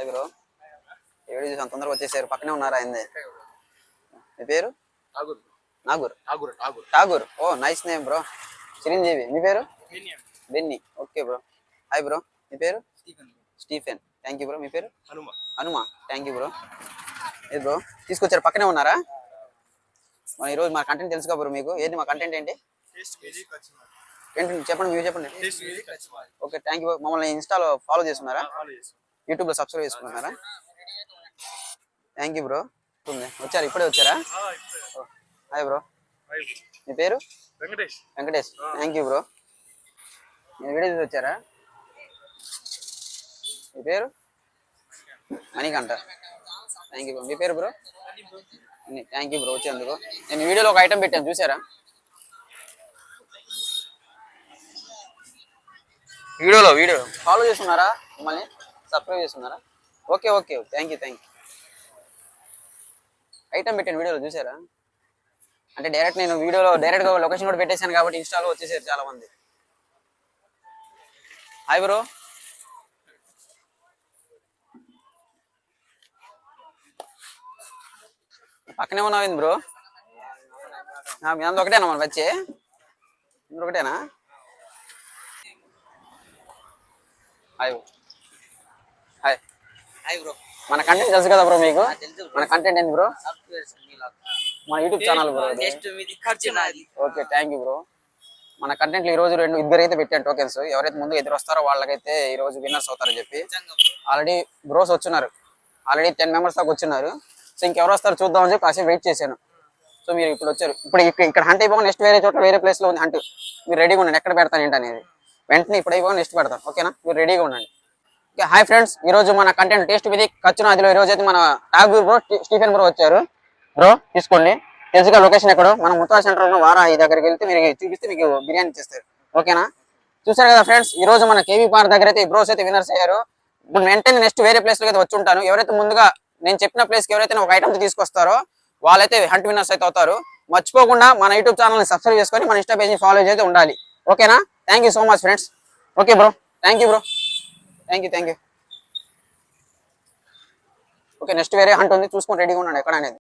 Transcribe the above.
Hi bro. ఈ video చూసాను, తొందరగా వచ్చేసారు. పక్కనే ఉన్నారా అయింది. మీ పేరు? Tagore. Oh nice name bro. Chiranjeevi. మీ పేరు? Benny. Okay bro. Hi bro. మీ పేరు? స్టీఫెన్. Thank you bro. మీ పేరు? హనుమా. Thank you bro. ఏ బ్రో తీసుకొచ్చారు, పక్కనే ఉన్నారా? మన ఈరోజు మా కంటెంట్ తెలుసుగా బ్రో మీకు. ఏంటి మా కంటెంట్ ఏంటి? ఏంటి చెప్పండి, మీరు చెప్పండి. Okay thank you. మమ్మల్ని ఇన్స్టాలో ఫాలో చేస్తున్నారా? యూట్యూబ్ లో సబ్స్క్రైబ్ చేసుకుంటున్నారా? Thank you bro. వచ్చారు, ఇప్పుడే వచ్చారా? Hi bro. మీ పేరు? వెంకటేష్. Thank you bro. నేను వీడియో చూసి వచ్చారా? మీ పేరు? మణికంఠ. Thank you bro. మీ పేరు బ్రో? థ్యాంక్ యూ బ్రో వచ్చేందుకు. నేను వీడియోలో ఒక ఐటమ్ పెట్టాను, చూసారా? వీడియో ఫాలో చేస్తున్నారా? మమ్మల్ని సబ్స్క్రైబ్ చేస్తున్నారా? Okay okay thank you. Item పెట్టాను, వీడియోలో చూసారా? అంటే డైరెక్ట్ నేను వీడియోలో డైరెక్ట్గా లొకేషన్ కూడా పెట్టేశాను కాబట్టి ఇన్స్టాలో వచ్చేసారు చాలా మంది. Hi bro. పక్కనే ఉన్నావు బ్రో. మీ అందరూ ఒకటేనా మన వచ్చే? అందరూ ఒకటేనా? Hi bro. మన కంటెంట్ తెలుసు కదా బ్రో మీకు? మన కంటెంట్ ఏంది బ్రో? మన YouTube channel bro. Okay thank you bro. మన కంటెంట్ ఈ రోజు ఇద్దరు అయితే పెట్టాను టోకెన్స్. ఎవరైతే ముందు ఎదురు వస్తారో వాళ్ళకైతే ఈ రోజు విన్నర్స్ అవుతారని చెప్పి ఆల్రెడీ బ్రోస్ వచ్చున్నారు. ఆల్రెడీ 10 మెంబర్స్ దాకా వచ్చినారు. సో ఇంకెవరు వస్తారో చూద్దామని చెప్పి కాసేపు వెయిట్ చేశాను. సో మీరు ఇప్పుడు వచ్చారు. ఇప్పుడు ఇక్కడ హంట్ అయిపోగా నెక్స్ట్ వేరే చోట్ల వేరే ప్లేస్ లో ఉంది హంట్. మీరు రెడీగా ఉండండి, ఎక్కడ పెడతాను ఏంటి అనేది వెంటనే ఇప్పుడు అయిపోగా నెక్స్ట్ పెడతాను. ఓకేనా? మీరు రెడీగా ఉండండి. Okay hi friends. ఈ రోజు మన కంటెంట్ టేస్ట్ విత్ కచ్చునాదిలో ఈ రోజు అయితే మన ఠాగూర్ బ్రో, స్టీఫెన్ బ్రో వచ్చారు. బ్రో తీసుకోండి. తెలుసుగా లొకేషన్ ఎక్కడో మన ముత్తాల సెంటర్ లో వారా ఈ దగ్గరికి వెళ్తే మీరు చూపిస్తే మీకు బిర్యానీ ఇచ్చేస్తారు. ఓకేనా? చూసారు కదా ఫ్రెండ్స్, ఈ రోజు మన కేవీ పార్క్ దగ్గర అయితే బ్రోస్ అయితే విన్నర్స్ అయ్యారు. ఇప్పుడు వెంటనే నెక్స్ట్ వేరే ప్లేస్ లో అయితే వచ్చి ఉంటాను. ఎవరైతే ముందుగా నేను చెప్పిన ప్లేస్ కి ఎవరైతే ఒక ఐటమ్ తీసుకొస్తారో వాళ్ళైతే హంట్ విన్నర్స్ అయితే అవుతారు. మర్చిపోకుండా మన యూట్యూబ్ ఛానల్ ని సబ్స్క్రైబ్ చేసుకొని మన ఇన్స్టా పేజ్ ని ఫాలో అయితే ఉండాలి. ఓకేనా? Thank you so much friends. Okay bro. Thank you bro. Thank you. Okay next వేరే హంట్ ఉంది, చూసుకొని రెడీగా ఉన్నాడు ఎక్కడ అనేది.